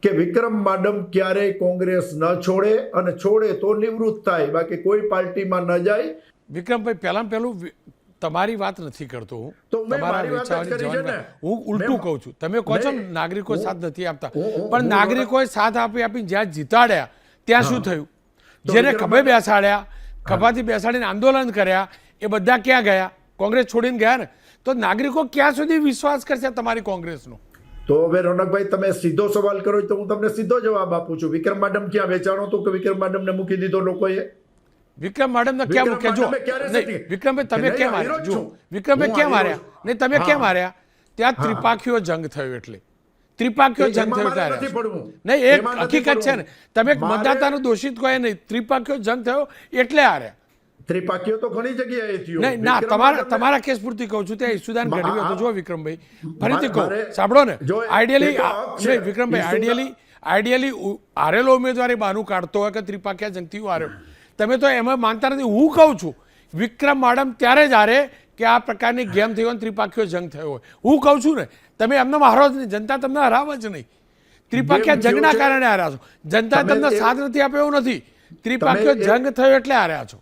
કે વિક્રમ માડમ ક્યારેય કોંગ્રેસ ન છોડે અને છોડે તો નિવૃત્ત થાય, બાકી કોઈ પાર્ટીમાં ન જાય. વિક્રમભાઈ, પહેલું તમારી વાત નથી કરતો હું. તો મેં મારી વાત જ કરી છે ને. હું ઉલટું કહું છું. તમે કહો છો ને નાગરિકો સાથ નથી આપતા, પણ નાગરિકોએ સાથ આપી જ્યાં જીતાડ્યા ત્યાં શું થયું? જેને ખભે બેસાડ્યા, ખભાથી બેસાડીને આંદોલન કર્યા, એ બધા ક્યાં ગયા? કોંગ્રેસ છોડીને ગયા ને. તો નાગરિકો ક્યાં સુધી વિશ્વાસ કરશે તમારી કોંગ્રેસનો? તો હવે રોનકભાઈ, તમે સીધો સવાલ કરો તો હું તમને સીધો જવાબ આપું છું. વિક્રમ માડમ ક્યાં વેચાણો હતો કે વિક્રમ માડમને મૂકી દીધો લોકોએ? વિક્રમ માડમને કેમ મૂકે? જો વિક્રમભાઈ, તમે કેમ હાર્યા? જો વિક્રમભાઈ કેમ હાર્યા? નહીં, તમે કેમ હાર્યા? ત્યાં ત્રિપાખીઓ જંગ થયો એટલે ત્રિપાખીઓ જંગ થયો ત્યારે. નહીં, એક હકીકત છે ને. તમે મતદાતાનો દોષિત કહો નહીં, ત્રિપાખીઓ જંગ થયો એટલે હાર્યા. ત્રિપાખીઓ તો ઘણી જગ્યાએ થયો. નહીં, ના, તમારા કેસ પૂરતી કહું છું. ત્યાં ઈસુદાન ગઢવી હતો. જો વિક્રમભાઈ, ફરીથી કહું, સાંભળો ને. આઈડિયલી વિક્રમભાઈ, આઈડિયલી હારેલો ઉમેદવારી બહાનું કાઢતો હોય કે ત્રિપાખીયા જંગથી હાર્યો, તમે તો એમાં માનતા નથી. હું કહું છું વિક્રમ માડમ ત્યારે જ હારે કે આ પ્રકારની ગેમ થઈ હોય, ત્રિપાખીઓ જંગ થયો હોય. હું કહું છું ને, તમે એમને હારો જ નહીં, જનતા તમને હરાવે જ નહીં. ત્રિપાખીયા જંગના કારણે હાર્યા છો. જનતા તમને સાથ નથી આપ્યો એવું નથી. ત્રિપાખીઓ જંગ થયો એટલે હાર્યા છો.